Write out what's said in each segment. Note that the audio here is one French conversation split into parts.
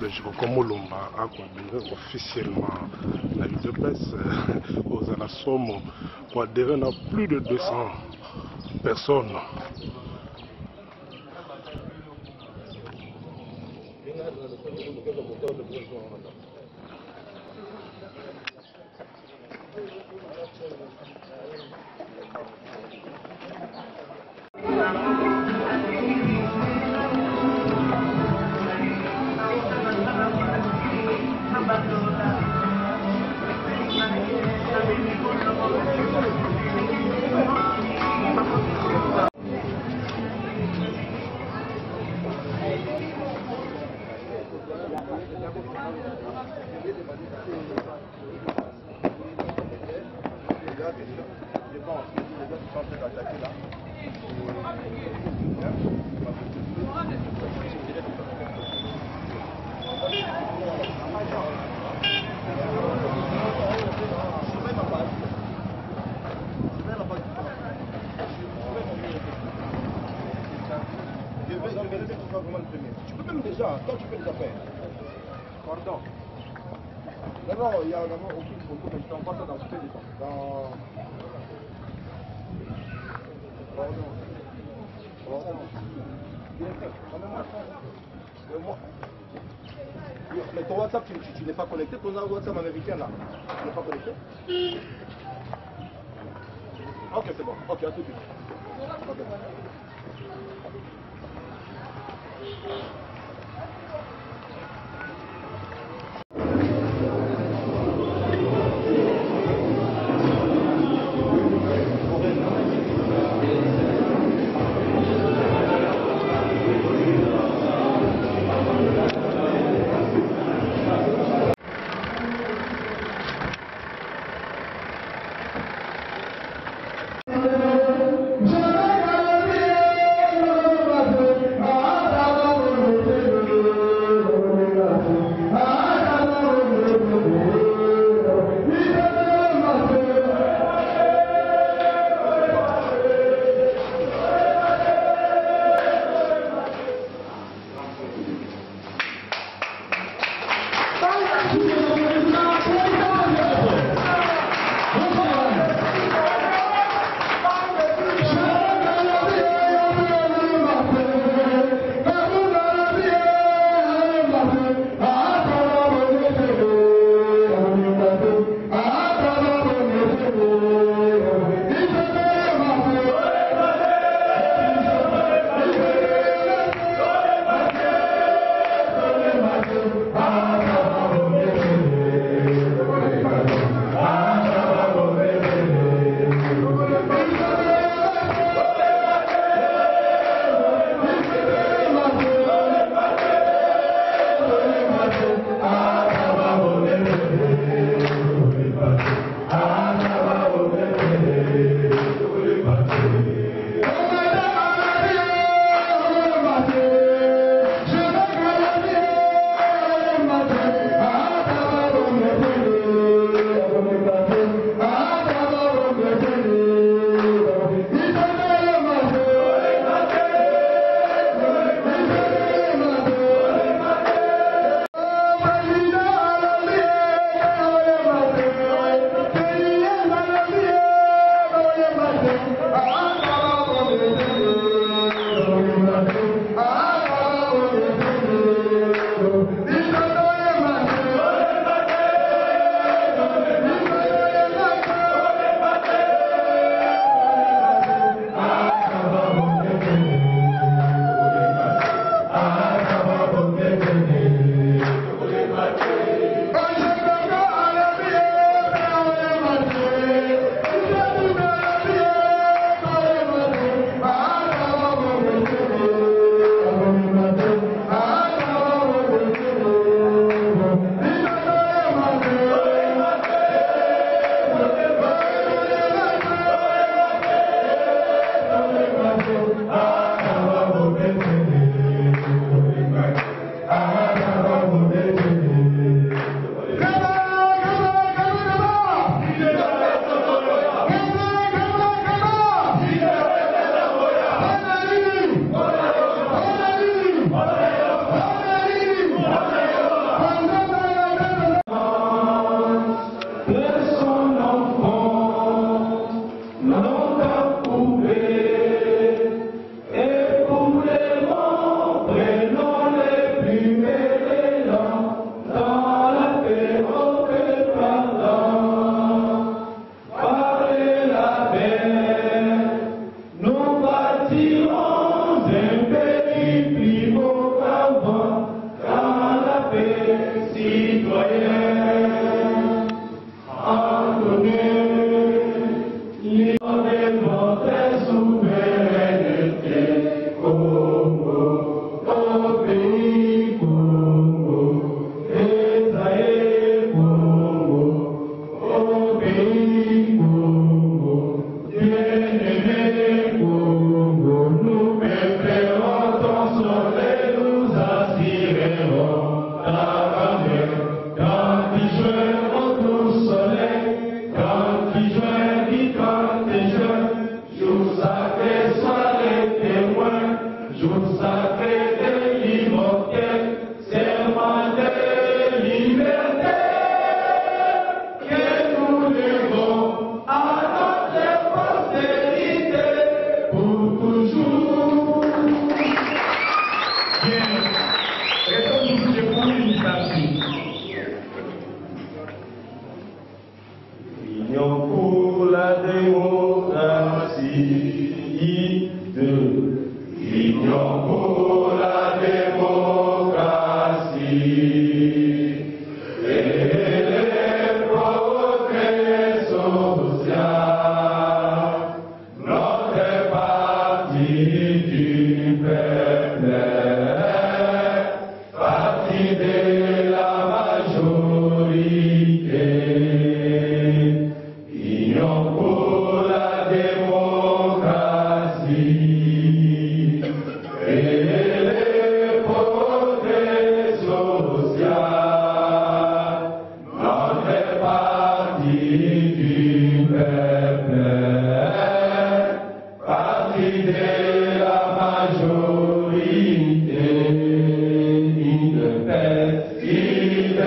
Jikoko Mulumba a conduit officiellement la UDPS aux Alasomo pour adhérer à plus de 200 personnes. Tu peux même déjà, toi tu peux déjà faire. Pardon. Non, il y a vraiment aucune photo, mais je t'envoie ça dans le fait dans... Pardon. Mais ton WhatsApp, tu n'es pas connecté. Ton WhatsApp américain là, tu n'es pas connecté. Ok, c'est bon. Ok, à tout de suite. Okay. Union pour la démocratie et les progrès sociaux. Notre parti du peuple, parti de la majorité. Union pour la démocratie et les progrès sociaux. Notre parti du peuple, parti de la majorité. Il pèse, il pèse, il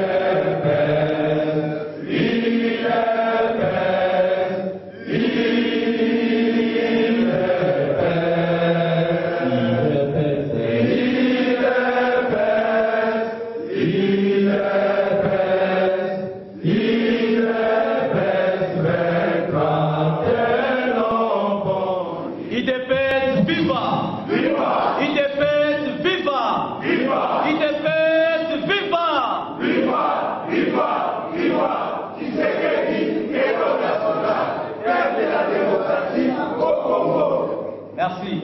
Merci.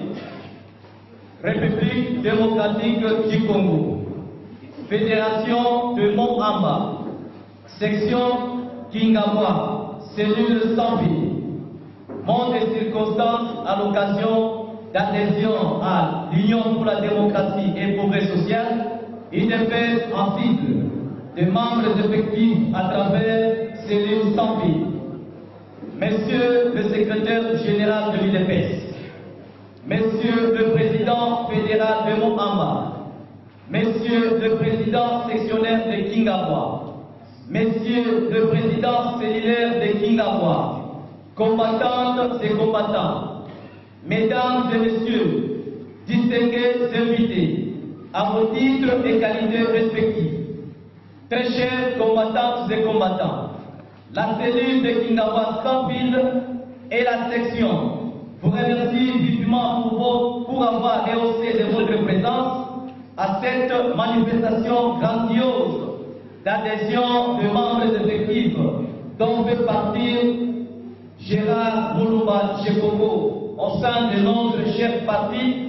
République démocratique du Congo, Fédération de Mont-Amba, section Kingawa, cellule Sambi, monde et circonstances à l'occasion d'adhésion à l'Union pour la démocratie et progrès social, UDPS en cible des membres effectifs à travers cellule Sambi. Monsieur le secrétaire général de l'UDPS, Monsieur le président fédéral de Mont-Amba, Monsieur le président sectionnaire de Kingawa, Monsieur le président cellulaire de Kingawa, combattantes et combattants, Mesdames et Messieurs, distingués invités, à vos titres et qualités respectifs, très chers combattantes et combattants, la cellule de Kingawa Sampil et la section vous remercie vivement pour avoir rehaussé de votre présence à cette manifestation grandiose d'adhésion de membres effectifs dont fait partir Gérard Moulumba Tchekongo au sein de notre cher parti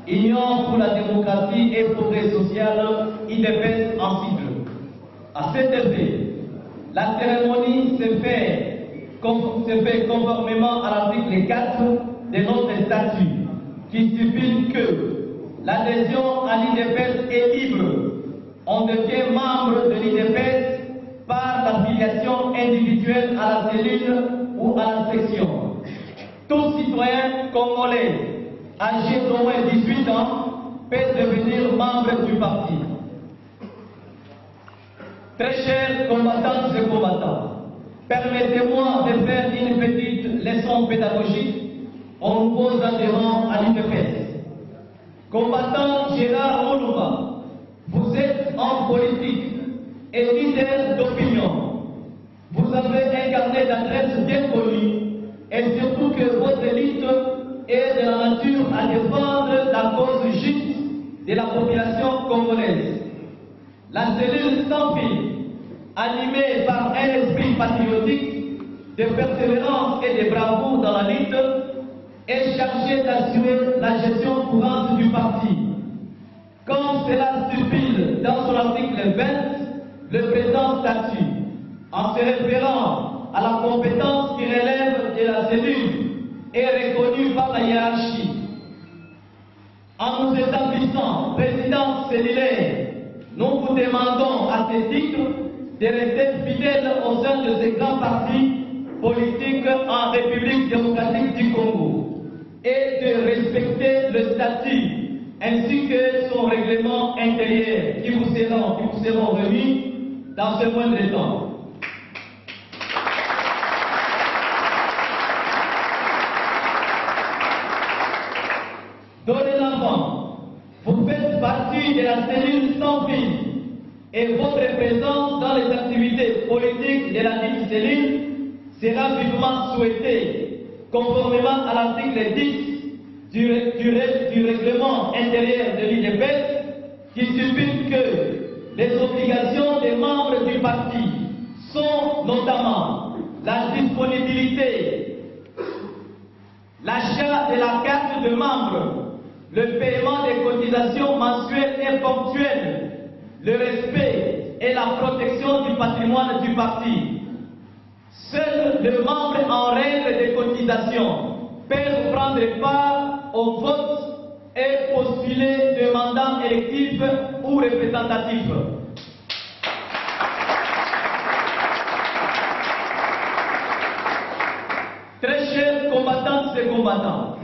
Union pour la démocratie et progrès social, UDPS en cible. À cet effet, la cérémonie se fait conformément à l'article 4 de notre statut, qui stipule que l'adhésion à l'UDPS est libre. On devient membre de l'UDPS par l'affiliation individuelle à la cellule ou à la section. Tout citoyen congolais âgé d'au moins 18 ans peut devenir membre du parti. Très chers combattantes et combattants, permettez-moi de faire une petite leçon pédagogique aux nouveaux adhérents à l'UDPS. Combattant Gérard Moulumba, vous êtes en politique et leader d'opinion. Vous avez un carnet d'adresse bien connu et surtout que votre élite est de la nature à défendre la cause juste de la population congolaise. La cellule sans fil, animée par un esprit patriotique, de persévérance et de bravoure dans la lutte, est chargée d'assurer la gestion courante du parti. Comme cela stipule dans son article 20, le présent statut, en se référant à la compétence qui relève de la cellule, est reconnue par la hiérarchie. En nous établissant président cellulaire, nous vous demandons à ce titre de rester fidèles au sein de ces grands partis politiques en République démocratique du Congo et de respecter le statut ainsi que son règlement intérieur qui vous seront remis dans ce moindre temps. Dorénavant, vous faites partie de la cellule sans fil et votre présence dans les activités politiques de la dite cellule sera vivement souhaitée conformément à l'article 10 du règlement intérieur de l'UDPS, qui stipule que les obligations des membres du parti sont notamment la disponibilité, l'achat de la carte de membre, le paiement des cotisations mensuelles et ponctuelles, le respect et la protection du patrimoine du parti. Seuls les membres en règle de cotisation peuvent prendre part au vote et postuler des mandats électifs ou représentatifs. Très chers combattantes et combattants,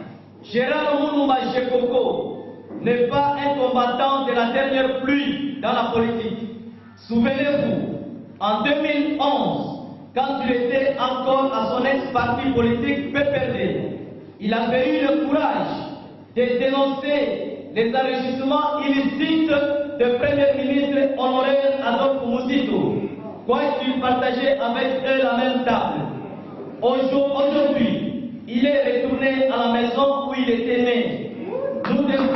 Gérard Mounouma Chekoko n'est pas un combattant de la dernière pluie dans la politique. Souvenez-vous, en 2011, quand il était encore à son ex-parti politique PPRD, il avait eu le courage de dénoncer les enrichissements illicites de Premier ministre honoraire Adolphe Muzito, quoiqu'il partageait avec eux la même table. Aujourd'hui, il est retourné à la maison où il était né. Nous devons...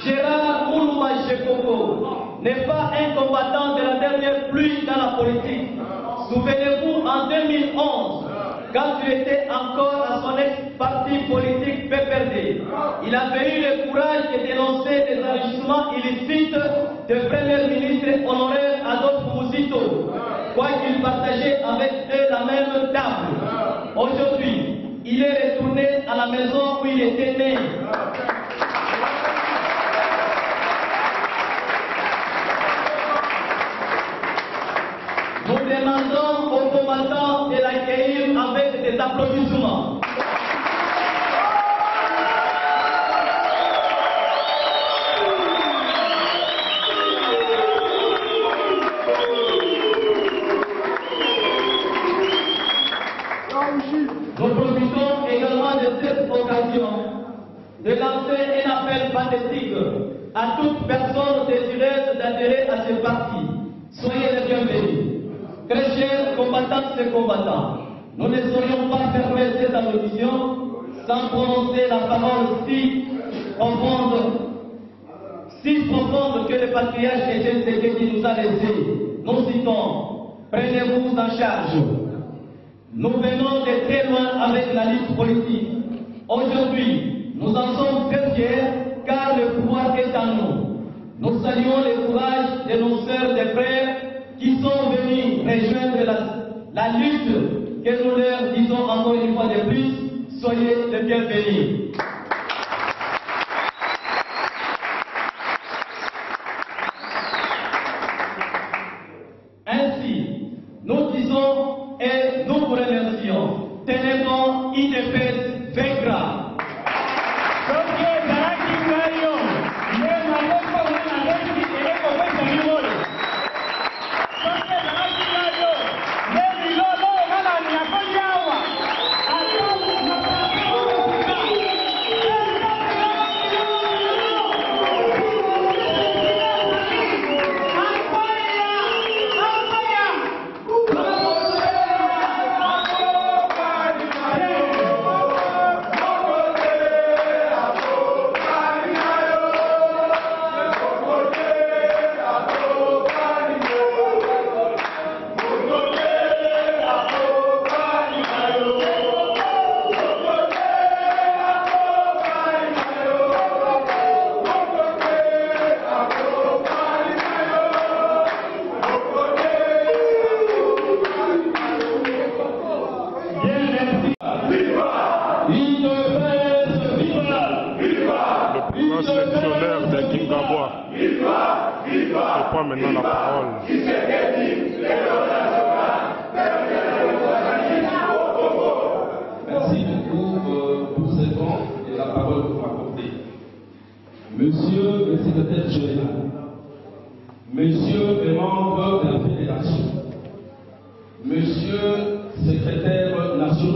Gérard Mounouma Chekoko n'est pas un combattant de la dernière pluie dans la politique. Souvenez-vous, en 2011, quand il était encore à son ex-parti politique PPRD, il avait eu le courage de dénoncer les enrichissements illicites de Premier ministre honoraire Adolphe Muzito, quoiqu'il partageait avec eux la même table. Aujourd'hui, il est retourné à la maison où il était né. Nous demandons aux combattants de l'accueillir avec des applaudissements. Nous profitons également de cette occasion de lancer un appel pathétique à toute personne désireuse d'adhérer à ce parti. Soyez les bienvenus. Très chers combattantes et combattants, nous ne saurions pas fermer cette audition sans prononcer la parole si profonde que le patriarche Etienne Tshisekedi nous a laissée. Nous citons, prenez-vous en charge. Nous venons de très loin avec la liste politique. Aujourd'hui, nous en sommes très fiers car le pouvoir est en nous. Nous saluons le courage de nos sœurs et frères qui sont venus rejoindre la lutte que nous leur disons encore une fois de plus. Soyez les bienvenus. Ainsi, nous disons et nous vous remercions. Tenez-nous UDPS vaincra. Sectionnaire de Kingabois. Je prends maintenant la parole. Merci beaucoup pour ce temps et la parole que vous m'accordez. Monsieur le secrétaire général, monsieur le membre de la fédération, monsieur le secrétaire national,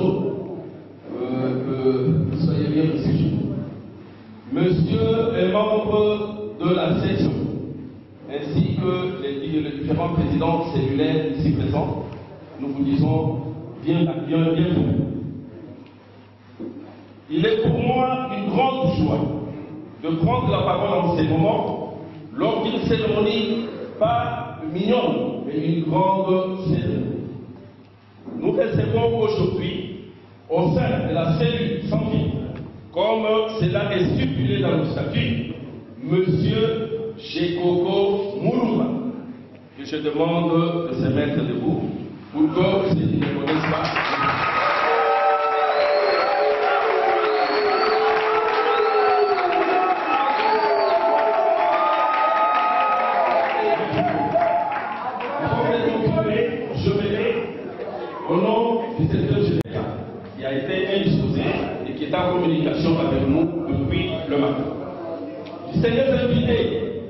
membres de la section, ainsi que les différents présidents cellulaires ici présents, nous vous disons bienvenue. Il est pour moi une grande joie de prendre la parole en ces moments lors d'une cérémonie pas mignonne, mais une grande cérémonie. Nous recevons aujourd'hui, au sein de la cellule sans vie, comme cela est stipulé dans le statut, Monsieur Chekoko Moulouma, que je demande de se mettre debout pour que ceux qui ne connaissent pas. Je vais, au nom du secrétaire général, qui a été indisposé et qui est en communication avec nous depuis le matin. Seigneurs invités,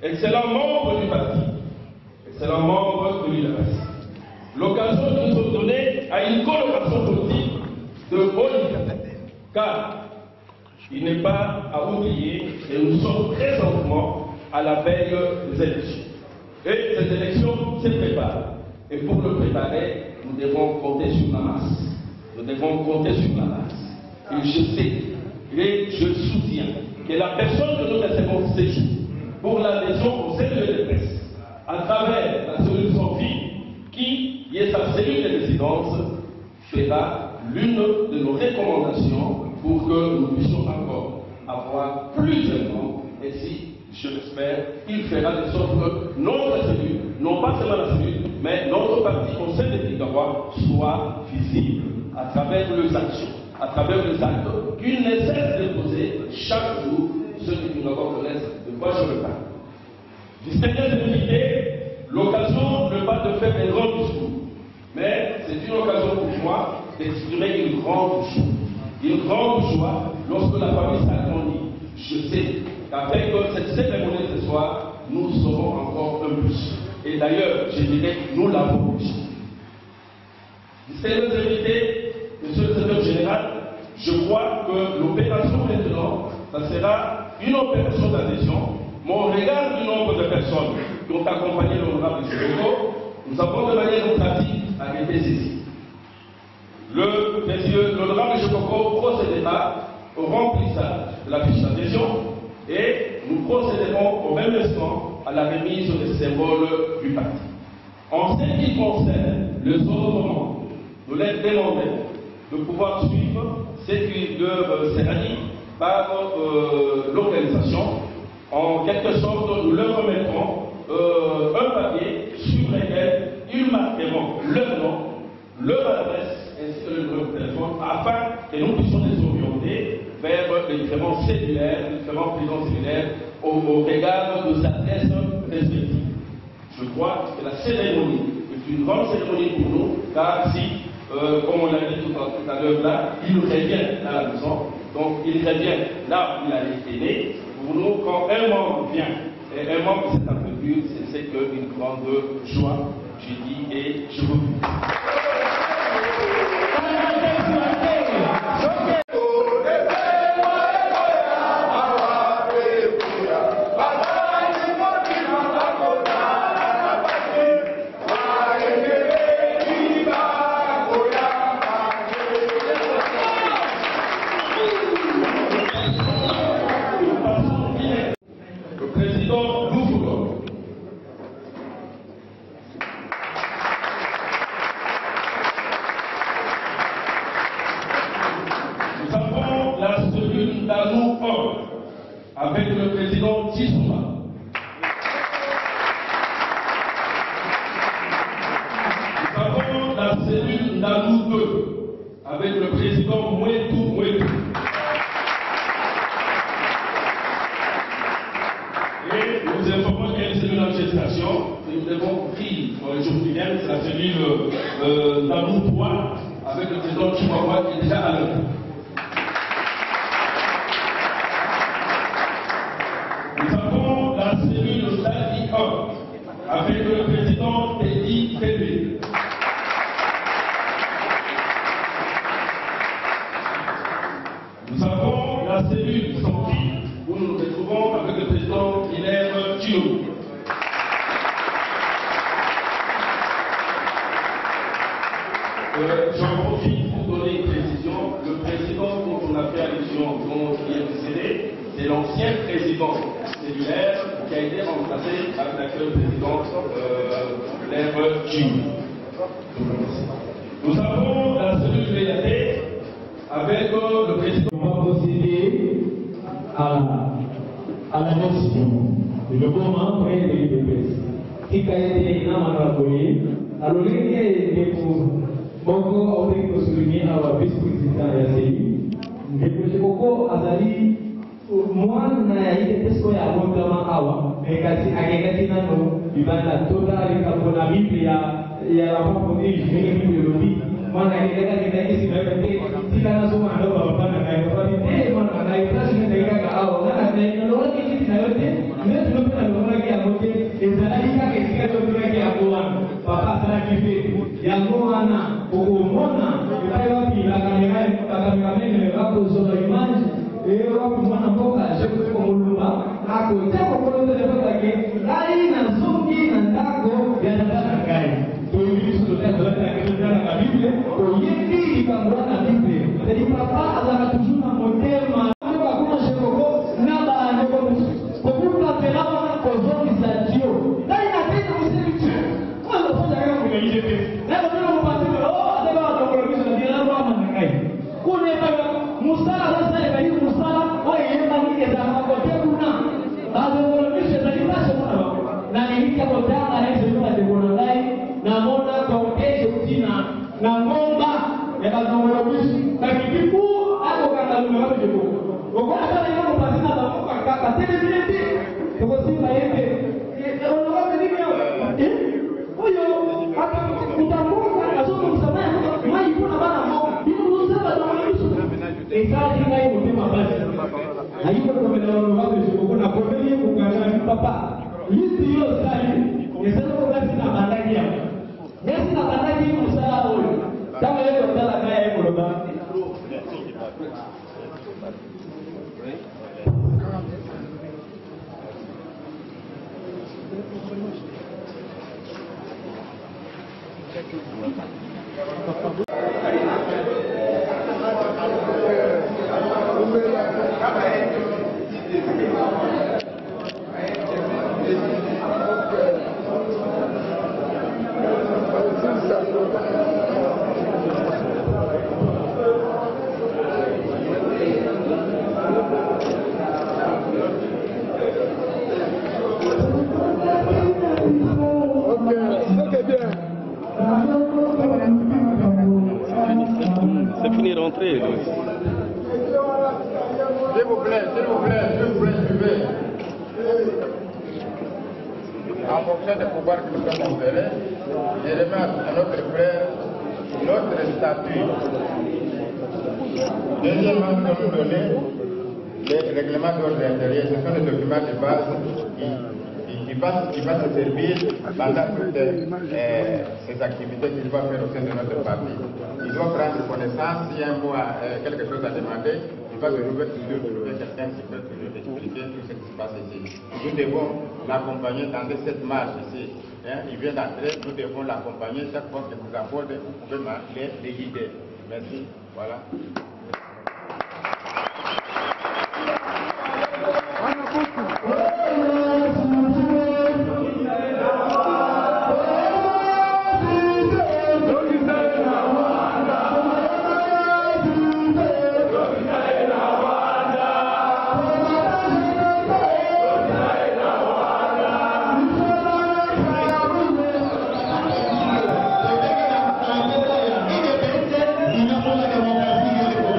excellents membres du parti, excellents membres de l'UDPS, l'occasion de nous donner à une coloration politique de haut niveau, car il n'est pas à oublier et nous sommes très en mouvement à la veille des élections. Et cette élection se prépare. Et pour le préparer, nous devons compter sur la masse. Nous devons compter sur la masse. Et je sais, et je soutiens que la personne que nous recevons ces jours pour l'adhésion au sein de l'UDPS, à travers la cellule sans vie, qui est sa cellule de résidence, fera l'une de nos recommandations pour que nous puissions encore avoir plus d'éléments. Et si, je l'espère, il fera de sorte que notre cellule, non pas seulement la cellule, mais notre parti au sein des Pigavois soit visible à travers les actions, à travers les actes qu'il ne cesse de poser chaque jour. Ceux qui nous connaissent de quoi je me parle. Distingués invités, l'occasion n'est pas de faire un grand discours, mais c'est une occasion pour moi d'exprimer une grande joie. Une grande joie lorsque la famille s'agrandit. Je sais qu'avec cette cérémonie ce soir, nous serons encore un plus. Et d'ailleurs, je dirais, nous l'avons plus. Distingués invités, monsieur le secrétaire général, je crois que l'opération maintenant, ça sera une opération d'adhésion, mais au regard du nombre de personnes qui ont accompagné l'honorable Chekoko, nous avons de manière pratique arrêté ceci. L'honorable Chekoko procédera au remplissage de la fiche d'adhésion et nous procéderons au même instant à la remise des symboles du parti. En ce qui concerne les autres membres, nous leur demandons de pouvoir suivre ce qui leur sera dit par l'organisation. En quelque sorte, nous leur remettrons un papier sur lequel ils marqueront leur nom, leur adresse ainsi que le numéro de téléphone afin que nous puissions les orienter vers les différents cellulaires, les différents présidents cellulaires au regard de sa thèse respective. Je crois que la cérémonie est une grande cérémonie pour nous, car si, comme on l'a dit tout à l'heure là, il revient à la maison. Donc il revient là où il a été né. Pour nous, quand un membre vient, et un membre de cette entreprise, c'est qu'une grande joie, je dis et je vous prie. Avec le président Tissouma. Nous avons la cellule Nanou 2 avec le président Mouetou. Et nous informons qu'il y a une cellule en gestation que nous devons pris dans les jours qui viennent, c'est la cellule Nanou 3 avec le président Chihuahua qui est déjà à l'heure. La cellule Stadi 1 avec le président Teddy Tébé. Nous avons la cellule Santi où nous nous retrouvons avec le président Hilaire Djilobou. J'en profite pour donner une précision. Le président dont on a fait allusion, dont il est décédé, c'est l'ancien président cellulaire qui a été remplacé avec l'actuel président Hilaire Djilobou. Nous avons la cellule VAT avec le président. On va procéder à la notion de le moment près de l'IPPS. Si vous avez un mandagoye, alors il y a beaucoup de souligner à vice-président RCI. Mais beaucoup Azali, moi, je n'ai pas de à Awa, mais kasi agagati na no, ibanda total ikapona Biblia ya rapopo hii ni lobby. Mana kita sebenarnya kita langsung ada bapak nak bapak ini mana nak kita sebenarnya kita awal nak ada orang ini tidak ada dia belum pernah orang lagi yang mungkin Israel kita tu lagi abuan bapak sana kita yang mana hukumona kita lagi kami ni waktu Sulaiman waktu mana boka seperti pemulung aku tak perlu terdapat lagi lain nazungi nandago yang ada kai tu ini sudah terdapat dalam Biblia. Oyedi ikamwana Biblia. Jadi papa adalah tujuna model mana hakuna shekoko na baada kwa pelawa kwa zote za jio. Dai na tena usemi tu. Kwa nafanya kama kungeije tu. Na ndio mpati adaba atakurudisha na bila mama nakai. Kuna baba musala sasa ile musala wao yema ni za kwa kuna. Baada kurudisha na kipasha mwana. Na nilika kwa dana hizo ndio kuna dai na mona kwa kesho tina na ngomba ya bazungumzi na kipiku hapo kama lumero jibu ukona sana hiyo pasina za kwa kaka tena vile kwa simba yake unaona nini huyo hata utakumbuka kasoro msamaha mai kuna bana hiyo msamaha ndio ikaji ngai mtima basi haiko kwa mwenendo wako jibu kuna pomeli kukana papa hiyo sai ni sasa basi na bandaki yako nesi na bandaki msala huyo kama yeye kutala kaya yeye kuroba C'est fini rentrer. S'il vous plaît, suivez. En fonction des pouvoirs que nous sommes conférés, je remets à notre frère notre statut. Deuxièmement, nous allons donner les règlements d'ordre intérieur. Ce sont les documents de base qui va se servir pendant toutes ces activités qu'il va faire au sein de notre parti. Il doit prendre connaissance, s'il y a un mot, quelque chose à demander, il va toujours trouver quelqu'un qui peut toujours expliquer tout ce qui se passe ici. Nous devons l'accompagner dans cette marche ici. Il vient d'entrer, nous devons l'accompagner chaque fois que nous aborde, vous pouvez les guider. Merci. Voilà. Inapenda demokrasia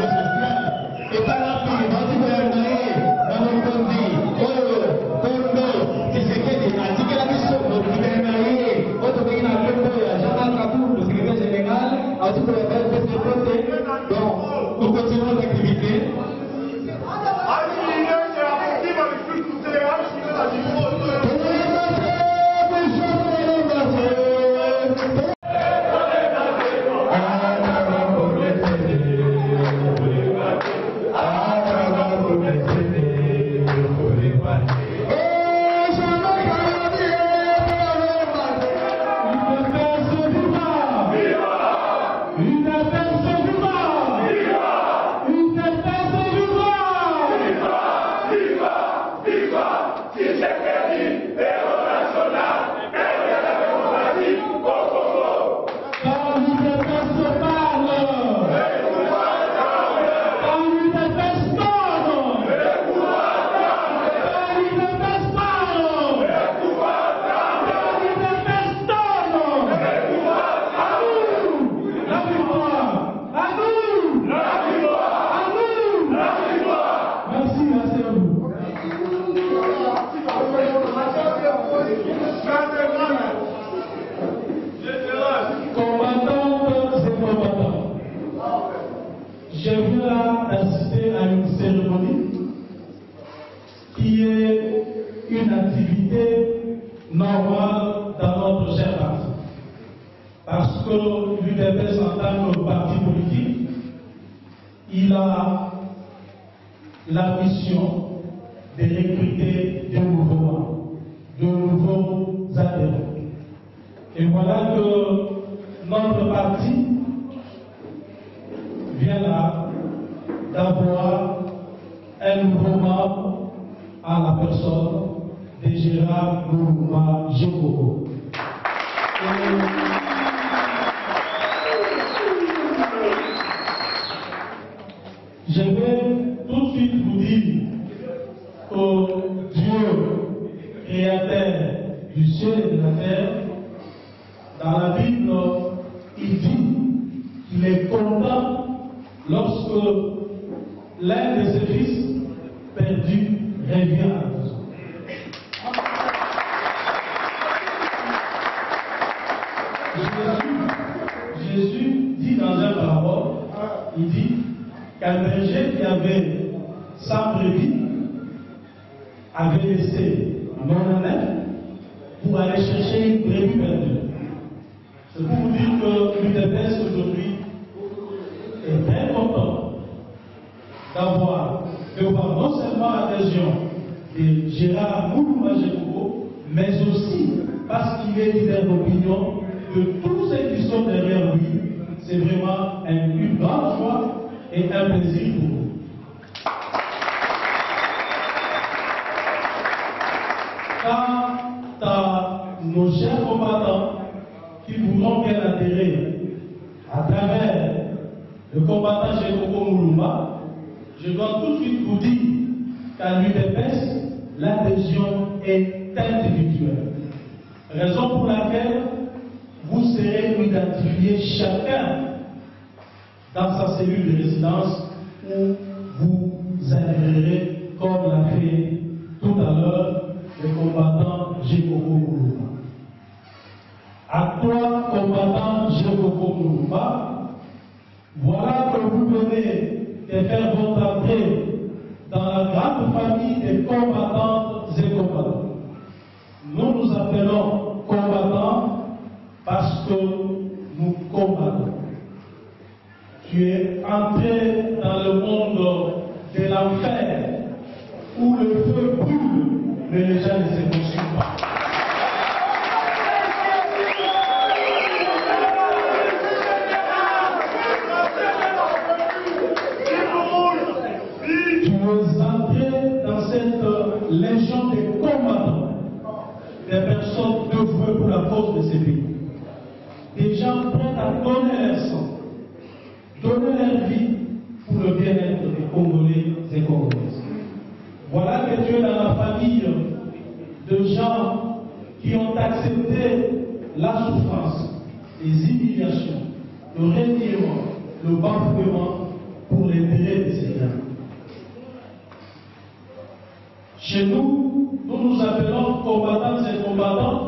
il a la mission de recruter de nouveaux adhérents. Et voilà que notre parti vient là d'avoir un nouveau membre à la personne de Gérard Moulouma Djekoko. Je vais tout de suite vous dire au Dieu créateur du ciel et de la terre, dans la Bible, il dit qu'il est content lorsque l'un de ses fils perdus revient à la maison. Jésus dit dans un parabole, il dit qu'un berger qui avait 100 brebis avait laissé non-honnête pour aller chercher une brebis perdue. C'est pour vous dire que l'UDPS aujourd'hui est très content d'avoir non seulement l'adhésion de Gérard Moulouma Djekoko, mais aussi parce qu'il est leader d'opinion de tous ceux qui sont derrière lui. C'est vraiment une grande joie et un plaisir pour nous. Quant à nos chers combattants qui voudront bien adhérer à travers le combattant Djekoko Moulouma, je dois tout de suite vous dire qu'à l'UDPS, l'adhésion est individuelle. Raison pour laquelle vous serez identifiés chacun dans sa cellule de résidence où vous adhérerez, comme l'a fait tout à l'heure le combattant Djekoko Moulouma. À toi, combattant Djekoko Moulouma, voilà que vous venez de faire votre entrée dans la grande famille des combattantes et combattants. Nous nous appelons combattants parce que nous combattons. Tu es entré dans le monde de l'enfer où le feu brûle, mais les gens ne se consument pas. Tu es entré dans cette légion de combattants, des personnes dévouées pour la cause de ces pays. Des gens prêts à donner leur sang, donner leur vie pour le bien-être des Congolais et Congolaises. Voilà que tu es dans la famille de gens qui ont accepté la souffrance, les humiliations, le reniement, le bafouement pour l'intérêt de ces gens. Chez nous, nous nous appelons combattants et combattants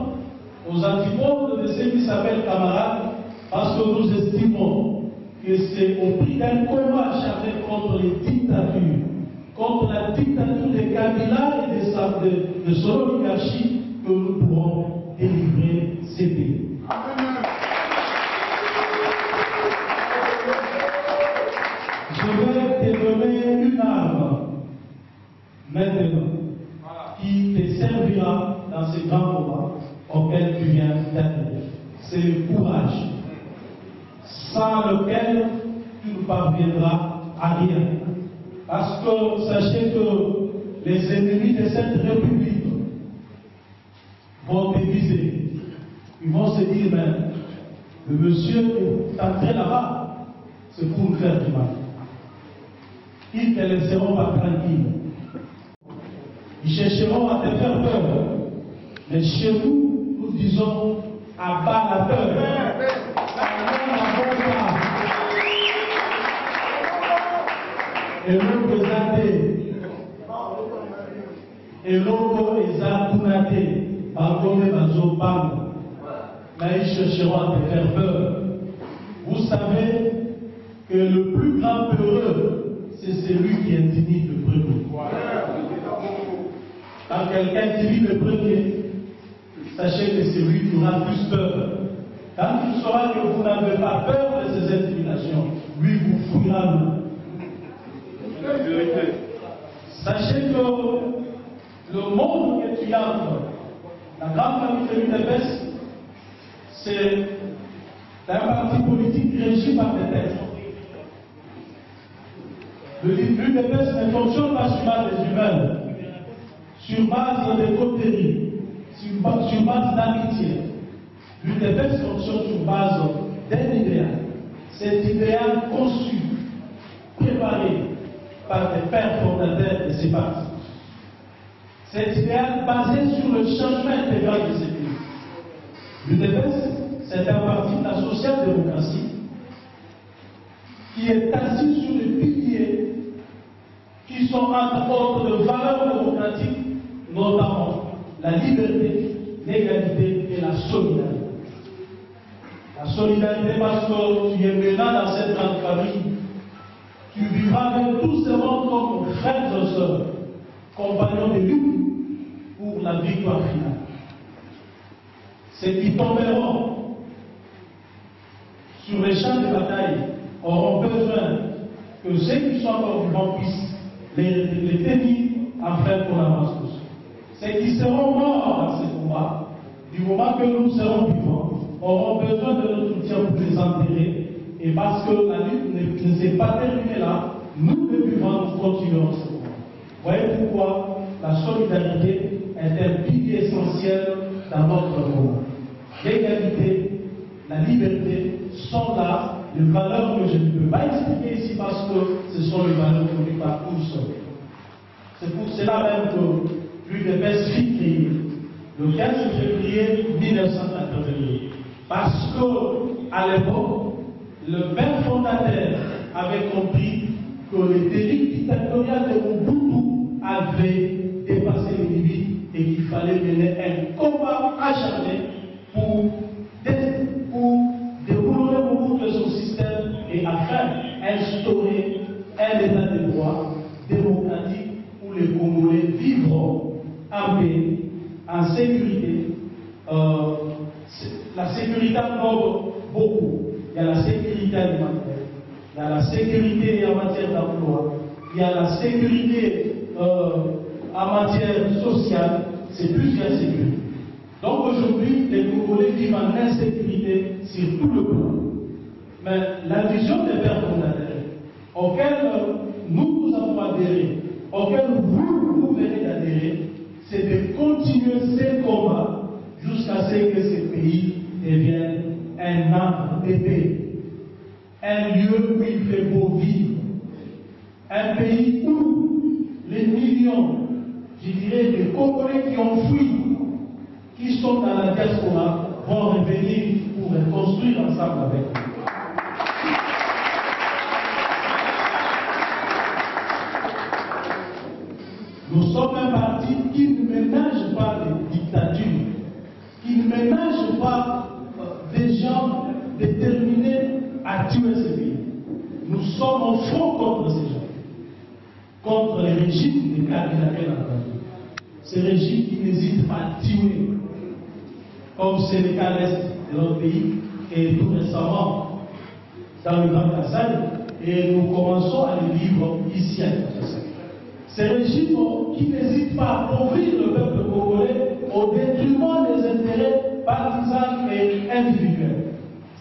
aux antipodes de ceux qui s'appellent camarades, parce que nous estimons que c'est au prix d'un combat acharné contre les dictatures, contre la dictature de Kabila et de son oligarchie, que nous pourrons délivrer ces pays. Je vais te donner une arme maintenant qui te servira dans ces grands combats auxquels tu viens d'adhérer. C'est le courage, sans lequel tu ne parviendras à rien. Parce que sachez que les ennemis de cette république vont te viser. Ils vont se dire, mais le monsieur est entré là-bas, c'est pour nous faire du mal. Ils ne te laisseront pas tranquille. Ils chercheront à te faire peur. Mais chez nous, nous disons, abat la peur. Et l'on mais ils chercheront à te faire peur. Vous savez que le plus grand peureux, c'est celui qui intimide le premier. Quand quelqu'un intimide le premier, sachez que c'est lui qui aura plus peur. Quand il saura que vous n'avez pas peur de ces intimidations, lui vous fouillera. monde que tu entres, la grande famille de l'UDPS, c'est un parti politique régi par des têtes. L'UDPS ne fonctionne pas sur base des humains, sur base de cotéries, sur base d'amitié. L'UDPS fonctionne sur base d'un idéal. Cet idéal conçu, préparé par des pères fondateurs de ces partis. Cet idéal basé sur le changement intégral de ces pays. L'UDPS, c'est un parti de la social-démocratie qui est assis sur des piliers qui sont entre autres de valeurs démocratiques, notamment la liberté, l'égalité et la solidarité. La solidarité parce que tu es maintenant dans cette grande famille, tu vivras avec tous ces mondes comme frères et sœurs, compagnons de lutte pour la victoire finale. Ceux qui tomberont sur les champs de bataille auront besoin que ceux qui sont encore vivants puissent les tenir en frère pour l'avance tous. Ceux qui seront morts dans ce combat, du moment que nous serons vivants, auront besoin de notre soutien pour les enterrer. Et parce que la lutte ne s'est pas terminée là, nous les vivants, nous continuerons ce combat. Voyez pourquoi la solidarité est un pilier essentiel dans notre monde. L'égalité, la liberté sont là, les valeurs que je ne peux pas expliquer ici parce que ce sont les valeurs connues par tous. C'est pour cela même que l'UDPS fut créée le 15 février 1988. Parce qu'à l'époque, le père fondateur avait compris que les dérives dictatoriales de Mobutu avaient dépassé les limites et qu'il fallait mener un combat acharné pour dérouler Mobutu de son système et afin d'instaurer un état de droit démocratique où les Congolais vivront en paix, en sécurité. La sécurité englobe beaucoup. Il y a la sécurité alimentaire, il y a la sécurité en matière d'emploi, il y a la sécurité en matière sociale, c'est plusieurs sécurités. Donc aujourd'hui, les Congolais vivent en insécurité sur tout le plan. Mais la vision des pères fondateurs, auxquels nous avons adhéré, auxquels vous venez d'adhérer, c'est de continuer ces combats jusqu'à ce que ce pays devienne un arbre de paix, un lieu où il fait beau vivre, un pays où les millions, je dirais, de Congolais qui ont fui, qui sont dans la diaspora, vont revenir pour construire ensemble avec nous. Nous sommes un parti qui ne ménage pas les dictatures, qui ne ménage pas des gens déterminés à tuer ce pays. Nous sommes au front contre ces gens, contre les régimes des cardinaux. Ces régimes qui n'hésitent pas à tuer, comme c'est le cas l'Est de notre pays, et tout récemment dans le Grand Kassai, et nous commençons à les vivre ici à Kinshasa. Ces régimes qui n'hésitent pas à appauvrir le peuple congolais au détriment des intérêts partisans et individuels.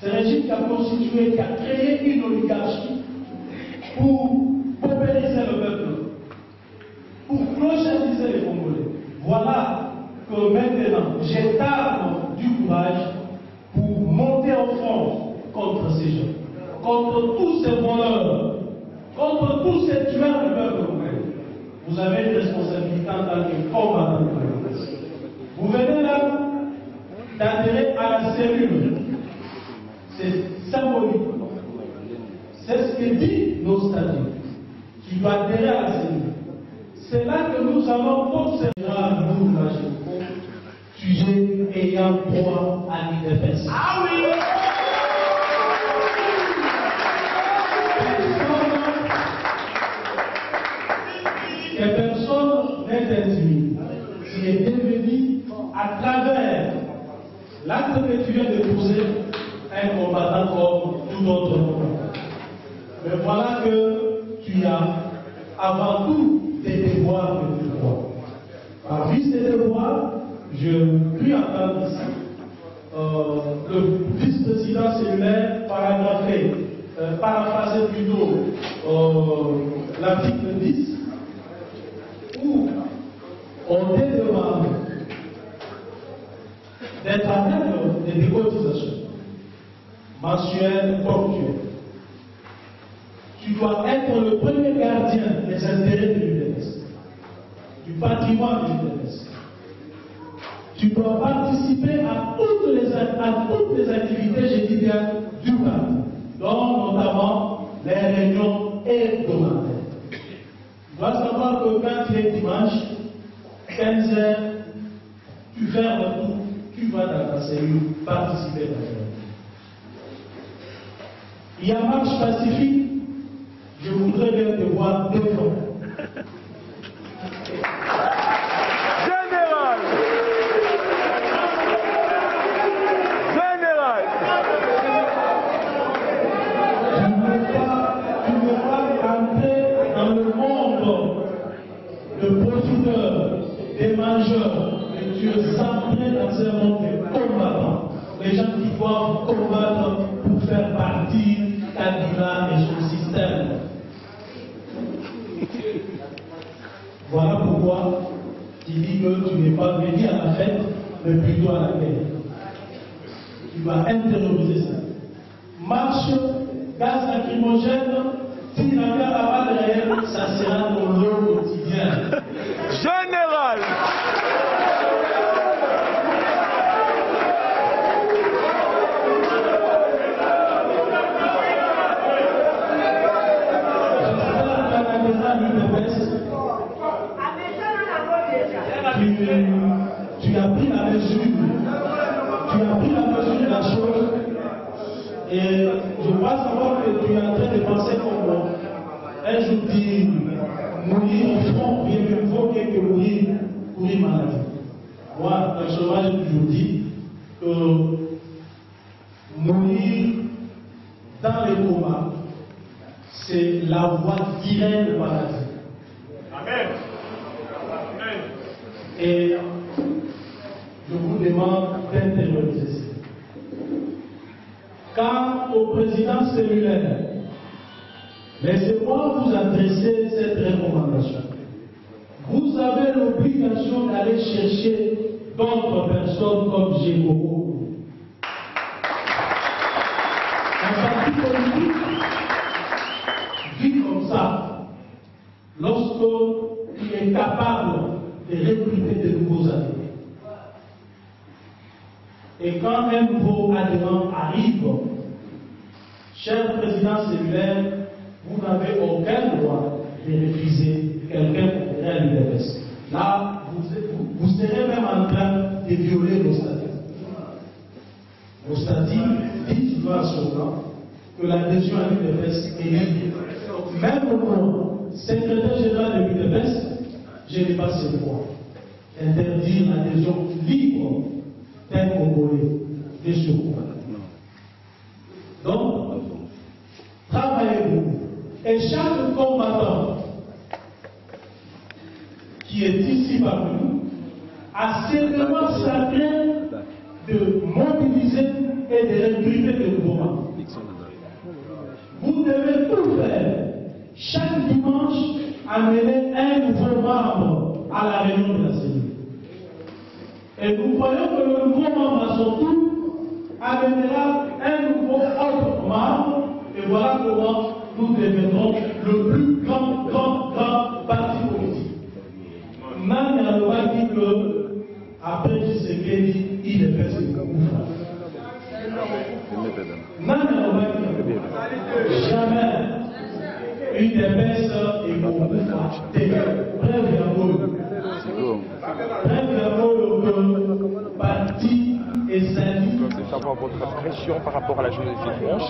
C'est un régime qui a constitué, qui a créé une oligarchie pour paupériser le peuple, pour clochariser les Congolais. Voilà que maintenant, j'étale du courage pour monter au front contre ces gens, contre tous ces voleurs, contre tous ces tueurs du peuple congolais. Vous avez une responsabilité en tant que combattant. Vous venez là d'adhérer à la cellule. C'est symbolique. C'est ce que dit nos statuts. Tu dois adhérer à la cellule. C'est là que nous allons observer nous, sujet ayant droit à l'UDPS. Ah oui! Personne n'est intimide. Tu es devenu à travers l'acte que tu viens de poser un combattant comme tout autre combattant. Mais voilà que tu as avant tout des devoirs de devoir. Par vice des devoirs, je puis entendre ici le vice-président cellulaire paragraphé, paraphraser plutôt l'article 10, où on demande d'être à même des cotisations mensuelles ou ponctuelles. Tu dois être le premier gardien des intérêts de l'UDPS, du patrimoine de l'UDPS. Tu dois participer à toutes les activités, je dis bien, du parti, dont notamment les réunions hebdomadaires. Tu dois savoir que quand il est dimanche, 15h, tu fermes tout, tu vas dans ta cellule participer à la réunion. Il y a marche pacifique, je voudrais bien te voir devant. Des mangeurs, et tu es entré dans un monde de combattants. Les gens qui doivent combattre pour faire partir Kabila et son système. Voilà pourquoi tu dis que tu n'es pas venu à la fête, mais plutôt à la guerre. Tu vas intérioriser ça. Marche, gaz lacrymogène, tir à balle réelle, ça sera ton lot quotidien. Général! Tu as pris la mesure. Tu as pris la mesure de la chose. Et je crois savoir que tu es en train de penser comme moi. Un jour dit mourir au front, bien mieux vaut que mourir maladie. Moi, personnellement, j'ai toujours dit que mourir dans les comas, c'est la voie directe de maladie. Amen. Amen. Et je vous demande d'intérioriser ça. Quant au président cellulaire, laissez-moi vous adresser cette recommandation. Vous avez l'obligation d'aller chercher d'autres personnes comme Gégo. Un parti politique vit comme ça lorsqu'il est capable de recruter de nouveaux adhérents. Et quand un nouveau adhérent arrive, cher président cellulaire, vous n'avez aucun droit de refuser quelqu'un pour venir à l'UDPS. Là, vous serez même en train de violer nos statuts. Nos statuts disent à son temps que l'adhésion à l'UDPS est libre. Même moi, secrétaire général de l'UDPS, je n'ai pas ce droit d'interdire l'adhésion libre d'un Congolais de ce groupe. Donc, travaillez-vous. Et chaque combattant qui est ici parmi nous a certainement sacré de mobiliser et de recruter de nouveaux membres. Vous devez tout faire. Chaque dimanche, amener un nouveau membre à la réunion de la cellule. Et nous croyons que le nouveau membre à son tour amènera un nouveau autre membre. Et voilà comment nous deviendrons le plus grand parti politique. Nani a dit que après Tshisekedi, il est fait ce que vous faites. Nani a dit jamais une dépense et beaucoup bref le parti et syndicat. Je veux savoir votre impression par rapport à la jeunesse du dimanche.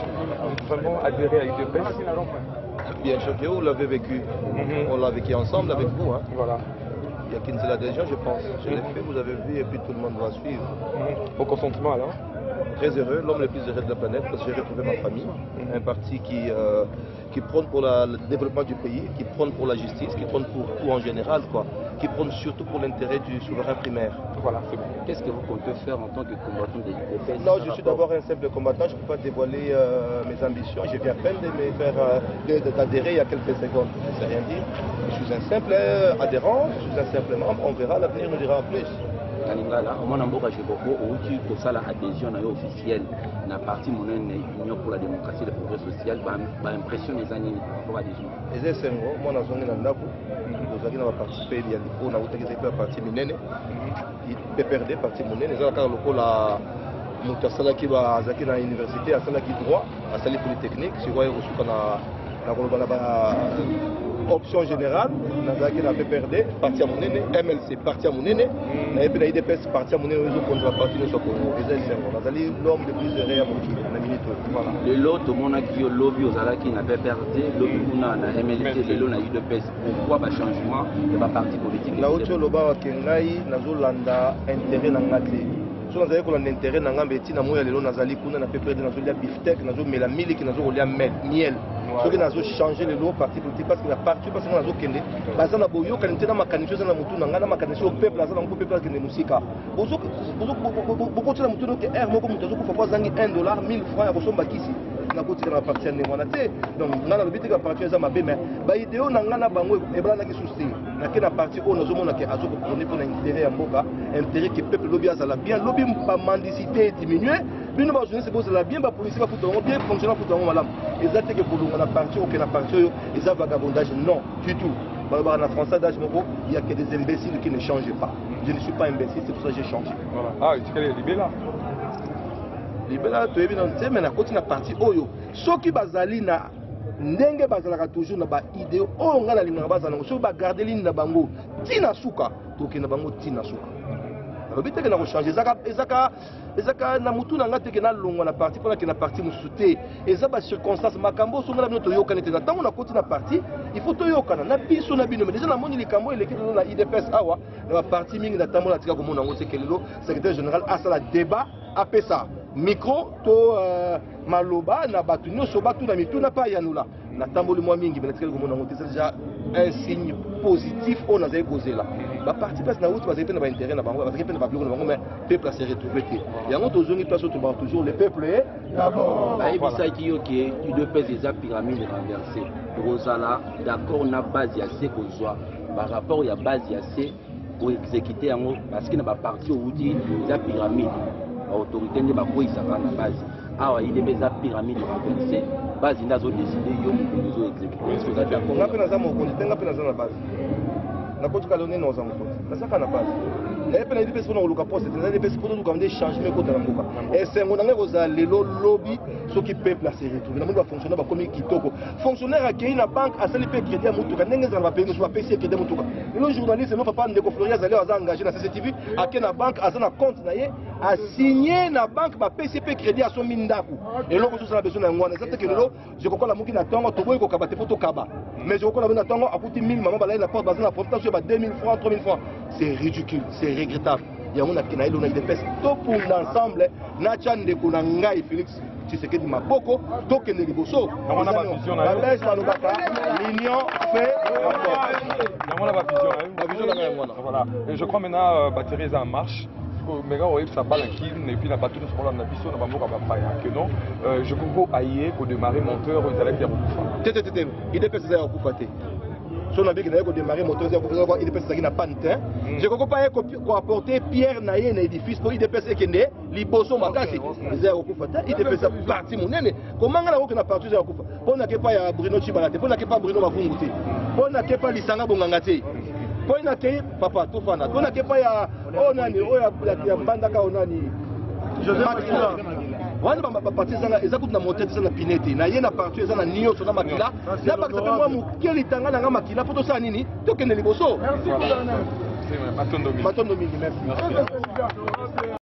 Vous vraiment adhéré à l'UDPS? Bien choqué, vous l'avez vécu. On l'a vécu ensemble avec vous. Hein. Voilà. Il n'y a qu'une seule adhésion, je pense. Je l'ai fait, vous avez vu, et puis tout le monde va suivre. Au consentement alors? Très heureux, l'homme le plus heureux de la planète, parce que j'ai retrouvé ma famille. Un parti qui prône pour le développement du pays, qui prône pour la justice, qui prône pour tout en général, quoi, qui prône surtout pour l'intérêt du souverain primaire. Voilà, c'est bon. Qu'est-ce que vous comptez faire en tant que combattant des PES? Non, je suis d'abord un simple combattant, je ne peux pas dévoiler mes ambitions. Je viens à peine d'adhérer il y a quelques secondes, je ne sais rien dire. Je suis un simple adhérent, je suis un simple membre, on verra, l'avenir nous dira en plus. Kalingala, au moins en Boka Cheboko, au tout ça, l'adhésion officielle, na parti monnaie Union pour la démocratie et le progrès social, impression des années pour l'adhésion. Et c'est ça, moi, dans une année, vous avez participé il y a des fois, on a utilisé la partie minene, il peut perdre partie minene, les gens qui la moto asala qui va à l'université, asala qui droit, asala polytechnique, si vous voyez aussi qu'on a option générale, on a fait perdre, parti à monene, MLC, parti à monene, et puis la IDPS, parti à monene, contre la partie de Sokomo. Et c'est on a l'homme le plus heureux à Moki, le lot, tout le monde a qui au lobby aux Ala qui n'a pas perdu, le lobby a MLC, le lot a IDPS. Pourquoi le changement de la partie politique? La haute loba Kengai, Nazolanda, intérêt Nangati. Si vous avez un intérêt dans la médecine, vous avez un peu de biftec, vous avez un miel, vous avez miel. Si vous avez changé le lot parti politique parce que la partie parce que vous avez kende, parce que la boyo quand on a mécanisé dans la moto, on a mécanisé au peuple, dans le peuple qui est musique. Beaucoup de moto que air moko moto ko fa zangi $1, 1000 francs ya kosomba kisi. Na côté la partie en némonaté. Donc on a le but que la partie ça m'a mais ba idéo na ngana bango e bla na ki souci. Na ke na partie on a zomona ke azo ko prendre pour intérêt ya mboka, intérêt que peuple lobby azala bien, lobby pas mendicité diminuer. Bino ba journée c'est pour la bien ba police ba foutre bien fonctionner pour ton malam. Exact que pour la partie ou que la partie ils ont vagabondage non du tout. En français d'âge il y a que des imbéciles qui ne changent pas. Je ne suis pas imbécile, c'est pour ça que j'ai changé. Voilà. Ah, tu connais Libéla. Libéla, tu es évident, mais la côté la partie oyo. Ceux qui bazali na ndenge bazalaka toujours na ba idée oyo ngala linga bazala ngo so ba garder ligne na bango tina suka to ke na bango tina suka. Le but est de changer. Ezaka na mutu na ngate ke na longo na parti pour que na parti musuté. Ezaba circonstance makambo so ngala bino to yokana te na tango na côté na parti, il faut to yokana na biso na bino mais déjà na moni likambo eleki na IDPS awa na parti mingi na tambo na tika ko mona ngo sekelelo secrétaire général asala débat apesa micro to maloba na batu nyonso batu na mitu na pa yanula na tamboli mwa mingi mais tika ko mona ngo c'est déjà un signe positif on a causé là. La partie parce que na outre va épena ba intérêt na bango, va épena ba bloquer na bango mais peuple a se retrouver. Il y a un autre zone place toujours le peuple est d'abord. Ba ebisa ki yo ke UDPS eza pyramide renversée. Rosala d'accord na base ya se kozwa par rapport ya base ya se pour exécuter yango parce que na ba parti outi eza pyramide. Ba autorité ne ba ko isaka na base. Awa IDPS eza pyramide renversée. Base ndazo décider yo ko exécuter. Est-ce que ça d'accord? On a pena za mo ko tenga pena za na base. Na kotu kalone na za mo ko. Na saka na base. Et puis, il faut que poste, des changements et c'est mon lelo lobby ce qui peuple à se retrouver. Nous va fonctionner comme kitoko. Fonctionnaire à qui na banque à celle payer crédit à mutuka n'engue za va payer soit payer crédit à mutuka. Nous journalistes nous papa ndeko Florian allé engagé na CCTV à qui na banque à na compte na ye a signé na banque ba PCP crédit à son mindaku. Et là que ça a besoin d'un ngwana c'est que lelo je crois la muki na tongo to boy ko kabate photo kaba. Mais je crois la tongo a coûté 1000 maman balaye la porte bazana la porte sur 2000 francs 3000 francs. C'est ridicule, c'est regrettable. Il y a un qui a eu des pèses. Tout pour l'ensemble, Nathan de Konanga et Félix Tshisekedi Maboko, Token de Liboso. L'union fait voilà. Et je crois maintenant batterie est en marche. Mais quand on arrive ça balle et puis la batterie nous prend la mission que non je peux ailler pour démarrer monteur aux élèves qui il dépêche à Koufate. Si on a vu qu'il a démarré moteur, il dépêche à Pantin. Je ne peux pas apporter pierre naïe dans l'édifice pour il dépêche à Kende, Liboso Makasi. Il dépêche à partir mon nez. Comment on a parti à Koufa? On n'a pas Bruno Chibalate, on n'a pas Bruno Mavunguti, on n'a pas Lisanga Bongangati. On n'a pas Papa Tofana, on n'a pas Onani, Oya Bandaka Onani. Joseph wana baparti eza kutu na moteur eza na pinete na ye na parti eza na nyonso na makila na bakisa mpe mwa mokeli tanga nanga makila mpo tosala nini tokende liboso matondo mingi merci